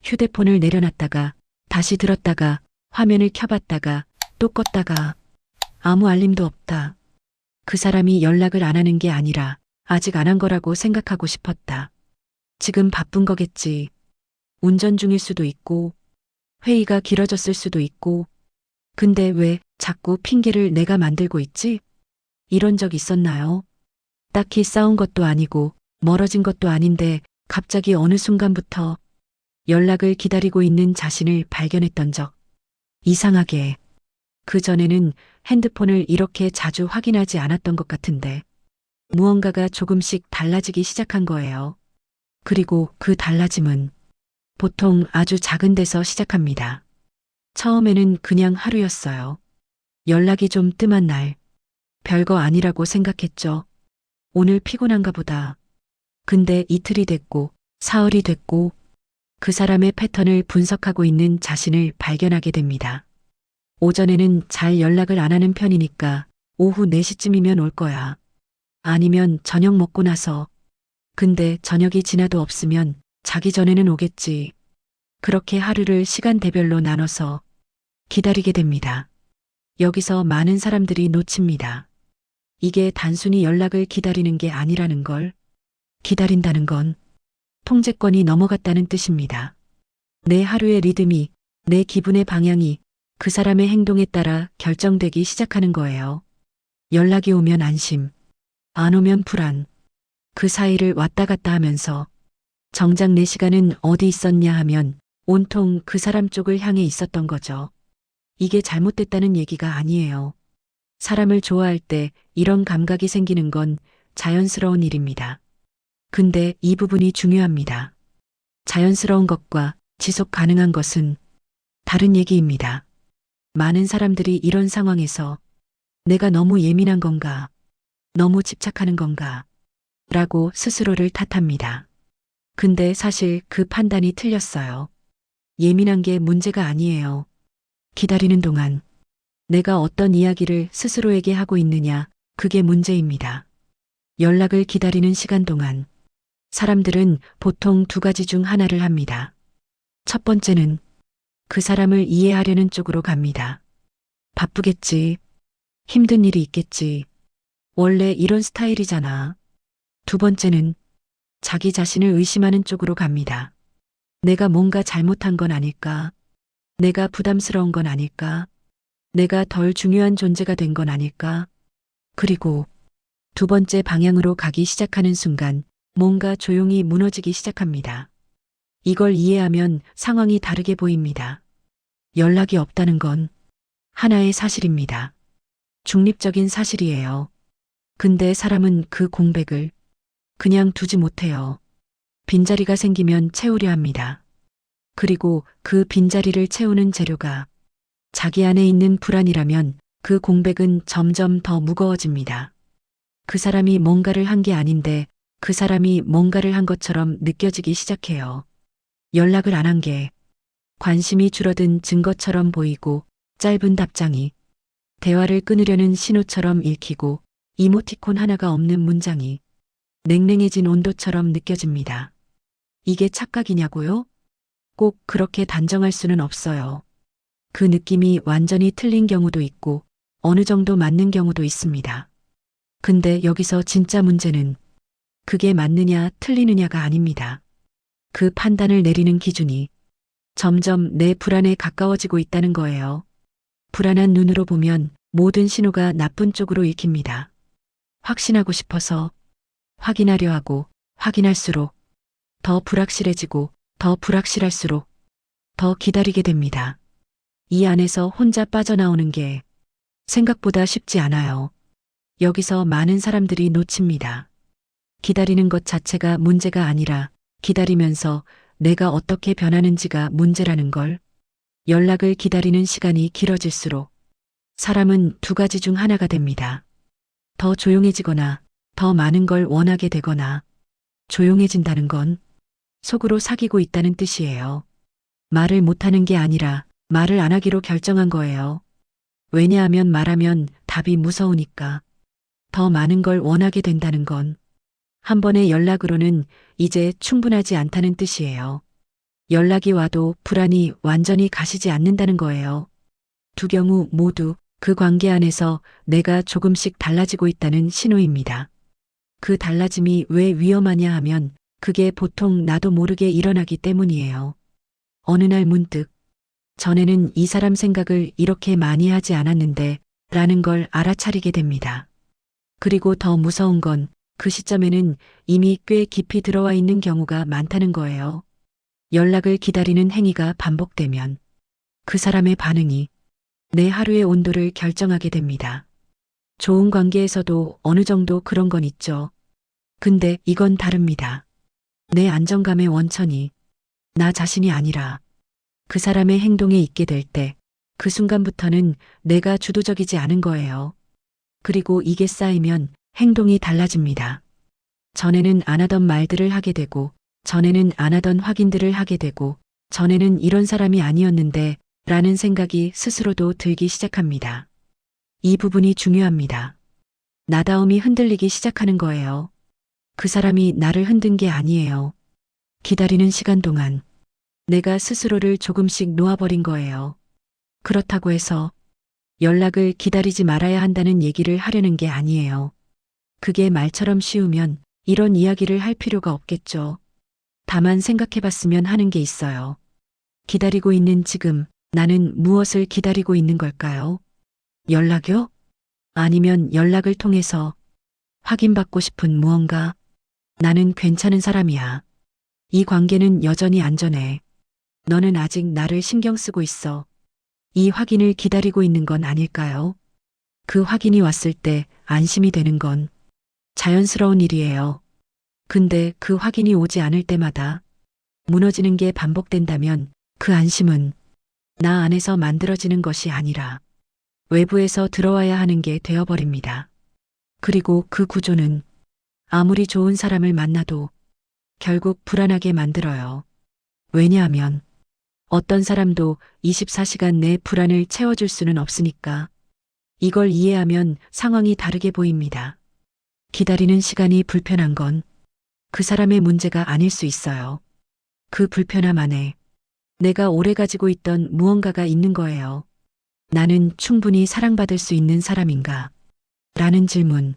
휴대폰을 내려놨다가 다시 들었다가 화면을 켜봤다가 또 껐다가 아무 알림도 없다. 그 사람이 연락을 안 하는 게 아니라 아직 안 한 거라고 생각하고 싶었다. 지금 바쁜 거겠지. 운전 중일 수도 있고 회의가 길어졌을 수도 있고 근데 왜 자꾸 핑계를 내가 만들고 있지? 이런 적 있었나요? 딱히 싸운 것도 아니고 멀어진 것도 아닌데 갑자기 어느 순간부터 연락을 기다리고 있는 자신을 발견했던 적. 이상하게 그전에는 핸드폰을 이렇게 자주 확인하지 않았던 것 같은데 무언가가 조금씩 달라지기 시작한 거예요. 그리고 그 달라짐은 보통 아주 작은 데서 시작합니다. 처음에는 그냥 하루였어요. 연락이 좀 뜸한 날. 별거 아니라고 생각했죠. 오늘 피곤한가 보다. 근데 이틀이 됐고, 사흘이 됐고, 그 사람의 패턴을 분석하고 있는 자신을 발견하게 됩니다. 오전에는 잘 연락을 안 하는 편이니까 오후 4시쯤이면 올 거야. 아니면 저녁 먹고 나서. 근데 저녁이 지나도 없으면 자기 전에는 오겠지. 그렇게 하루를 시간대별로 나눠서 기다리게 됩니다. 여기서 많은 사람들이 놓칩니다. 이게 단순히 연락을 기다리는 게 아니라는 걸. 기다린다는 건 통제권이 넘어갔다는 뜻입니다. 내 하루의 리듬이, 내 기분의 방향이 그 사람의 행동에 따라 결정되기 시작하는 거예요. 연락이 오면 안심, 안 오면 불안. 그 사이를 왔다 갔다 하면서 정작 내 시간은 어디 있었냐 하면 온통 그 사람 쪽을 향해 있었던 거죠. 이게 잘못됐다는 얘기가 아니에요. 사람을 좋아할 때 이런 감각이 생기는 건 자연스러운 일입니다. 근데 이 부분이 중요합니다. 자연스러운 것과 지속 가능한 것은 다른 얘기입니다. 많은 사람들이 이런 상황에서 내가 너무 예민한 건가, 너무 집착하는 건가, 라고 스스로를 탓합니다. 근데 사실 그 판단이 틀렸어요. 예민한 게 문제가 아니에요. 기다리는 동안 내가 어떤 이야기를 스스로에게 하고 있느냐, 그게 문제입니다. 연락을 기다리는 시간 동안 사람들은 보통 두 가지 중 하나를 합니다. 첫 번째는 그 사람을 이해하려는 쪽으로 갑니다. 바쁘겠지. 힘든 일이 있겠지. 원래 이런 스타일이잖아. 두 번째는 자기 자신을 의심하는 쪽으로 갑니다. 내가 뭔가 잘못한 건 아닐까? 내가 부담스러운 건 아닐까? 내가 덜 중요한 존재가 된 건 아닐까? 그리고 두 번째 방향으로 가기 시작하는 순간 뭔가 조용히 무너지기 시작합니다. 이걸 이해하면 상황이 다르게 보입니다. 연락이 없다는 건 하나의 사실입니다. 중립적인 사실이에요. 근데 사람은 그 공백을 그냥 두지 못해요. 빈자리가 생기면 채우려 합니다. 그리고 그 빈자리를 채우는 재료가 자기 안에 있는 불안이라면 그 공백은 점점 더 무거워집니다. 그 사람이 뭔가를 한 게 아닌데 그 사람이 뭔가를 한 것처럼 느껴지기 시작해요. 연락을 안 한 게 관심이 줄어든 증거처럼 보이고 짧은 답장이 대화를 끊으려는 신호처럼 읽히고 이모티콘 하나가 없는 문장이 냉랭해진 온도처럼 느껴집니다. 이게 착각이냐고요? 꼭 그렇게 단정할 수는 없어요. 그 느낌이 완전히 틀린 경우도 있고 어느 정도 맞는 경우도 있습니다. 근데 여기서 진짜 문제는 그게 맞느냐 틀리느냐가 아닙니다. 그 판단을 내리는 기준이 점점 내 불안에 가까워지고 있다는 거예요. 불안한 눈으로 보면 모든 신호가 나쁜 쪽으로 읽힙니다. 확신하고 싶어서 확인하려 하고 확인할수록 더 불확실해지고 더 불확실할수록 더 기다리게 됩니다. 이 안에서 혼자 빠져나오는 게 생각보다 쉽지 않아요. 여기서 많은 사람들이 놓칩니다. 기다리는 것 자체가 문제가 아니라 기다리면서 내가 어떻게 변하는지가 문제라는 걸. 연락을 기다리는 시간이 길어질수록 사람은 두 가지 중 하나가 됩니다. 더 조용해지거나 더 많은 걸 원하게 되거나. 조용해진다는 건 속으로 사귀고 있다는 뜻이에요. 말을 못하는 게 아니라 말을 안 하기로 결정한 거예요. 왜냐하면 말하면 답이 무서우니까. 더 많은 걸 원하게 된다는 건 한 번의 연락으로는 이제 충분하지 않다는 뜻이에요. 연락이 와도 불안이 완전히 가시지 않는다는 거예요. 두 경우 모두 그 관계 안에서 내가 조금씩 달라지고 있다는 신호입니다. 그 달라짐이 왜 위험하냐 하면 그게 보통 나도 모르게 일어나기 때문이에요. 어느 날 문득 전에는 이 사람 생각을 이렇게 많이 하지 않았는데 라는 걸 알아차리게 됩니다. 그리고 더 무서운 건 그 시점에는 이미 꽤 깊이 들어와 있는 경우가 많다는 거예요. 연락을 기다리는 행위가 반복되면 그 사람의 반응이 내 하루의 온도를 결정하게 됩니다. 좋은 관계에서도 어느 정도 그런 건 있죠. 근데 이건 다릅니다. 내 안정감의 원천이 나 자신이 아니라 그 사람의 행동에 있게 될 때 그 순간부터는 내가 주도적이지 않은 거예요. 그리고 이게 쌓이면 행동이 달라집니다. 전에는 안 하던 말들을 하게 되고, 전에는 안 하던 확인들을 하게 되고, 전에는 이런 사람이 아니었는데 라는 생각이 스스로도 들기 시작합니다. 이 부분이 중요합니다. 나다움이 흔들리기 시작하는 거예요. 그 사람이 나를 흔든 게 아니에요. 기다리는 시간 동안 내가 스스로를 조금씩 놓아버린 거예요. 그렇다고 해서 연락을 기다리지 말아야 한다는 얘기를 하려는 게 아니에요. 그게 말처럼 쉬우면 이런 이야기를 할 필요가 없겠죠. 다만 생각해봤으면 하는 게 있어요. 기다리고 있는 지금 나는 무엇을 기다리고 있는 걸까요? 연락요? 아니면 연락을 통해서 확인받고 싶은 무언가? 나는 괜찮은 사람이야. 이 관계는 여전히 안전해. 너는 아직 나를 신경 쓰고 있어. 이 확인을 기다리고 있는 건 아닐까요? 그 확인이 왔을 때 안심이 되는 건 자연스러운 일이에요. 근데 그 확인이 오지 않을 때마다 무너지는 게 반복된다면 그 안심은 나 안에서 만들어지는 것이 아니라 외부에서 들어와야 하는 게 되어버립니다. 그리고 그 구조는 아무리 좋은 사람을 만나도 결국 불안하게 만들어요. 왜냐하면 어떤 사람도 24시간 내 불안을 채워줄 수는 없으니까. 이걸 이해하면 상황이 다르게 보입니다. 기다리는 시간이 불편한 건 그 사람의 문제가 아닐 수 있어요. 그 불편함 안에 내가 오래 가지고 있던 무언가가 있는 거예요. 나는 충분히 사랑받을 수 있는 사람인가? 라는 질문.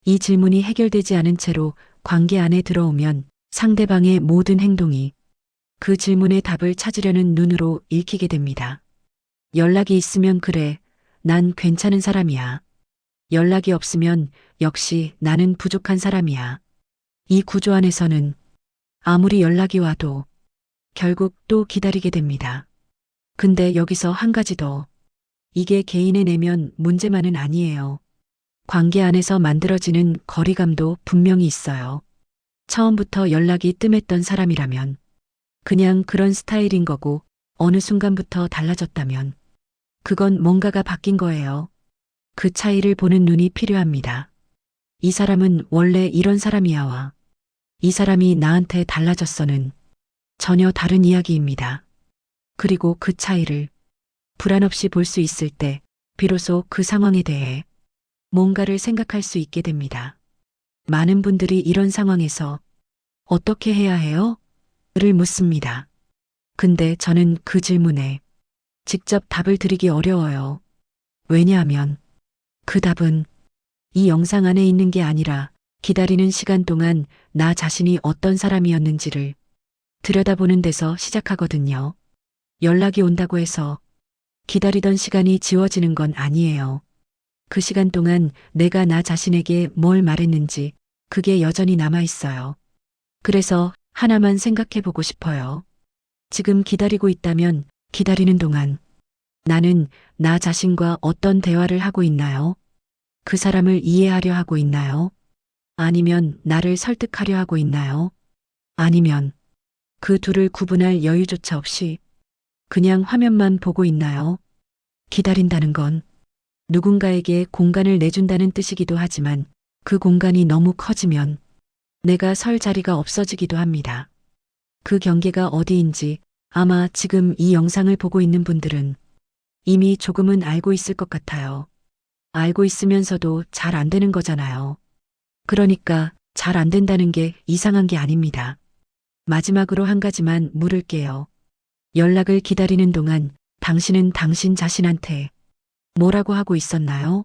이 질문이 해결되지 않은 채로 관계 안에 들어오면 상대방의 모든 행동이 그 질문의 답을 찾으려는 눈으로 읽히게 됩니다. 연락이 있으면 그래, 난 괜찮은 사람이야. 연락이 없으면 역시 나는 부족한 사람이야. 이 구조 안에서는 아무리 연락이 와도 결국 또 기다리게 됩니다. 근데 여기서 한 가지 더. 이게 개인의 내면 문제만은 아니에요. 관계 안에서 만들어지는 거리감도 분명히 있어요. 처음부터 연락이 뜸했던 사람이라면 그냥 그런 스타일인 거고 어느 순간부터 달라졌다면 그건 뭔가가 바뀐 거예요. 그 차이를 보는 눈이 필요합니다. 이 사람은 원래 이런 사람이야와 이 사람이 나한테 달라졌어는 전혀 다른 이야기입니다. 그리고 그 차이를 불안 없이 볼 수 있을 때 비로소 그 상황에 대해 뭔가를 생각할 수 있게 됩니다. 많은 분들이 이런 상황에서 어떻게 해야 해요? 를 묻습니다. 근데 저는 그 질문에 직접 답을 드리기 어려워요. 왜냐하면 그 답은 이 영상 안에 있는 게 아니라 기다리는 시간 동안 나 자신이 어떤 사람이었는지를 들여다보는 데서 시작하거든요. 연락이 온다고 해서 기다리던 시간이 지워지는 건 아니에요. 그 시간 동안 내가 나 자신에게 뭘 말했는지 그게 여전히 남아 있어요. 그래서 하나만 생각해 보고 싶어요. 지금 기다리고 있다면 기다리는 동안 나는 나 자신과 어떤 대화를 하고 있나요? 그 사람을 이해하려 하고 있나요? 아니면 나를 설득하려 하고 있나요? 아니면 그 둘을 구분할 여유조차 없이 그냥 화면만 보고 있나요? 기다린다는 건 누군가에게 공간을 내준다는 뜻이기도 하지만 그 공간이 너무 커지면 내가 설 자리가 없어지기도 합니다. 그 경계가 어디인지 아마 지금 이 영상을 보고 있는 분들은 이미 조금은 알고 있을 것 같아요. 알고 있으면서도 잘 안 되는 거잖아요. 그러니까 잘 안 된다는 게 이상한 게 아닙니다. 마지막으로 한 가지만 물을게요. 연락을 기다리는 동안 당신은 당신 자신한테 뭐라고 하고 있었나요?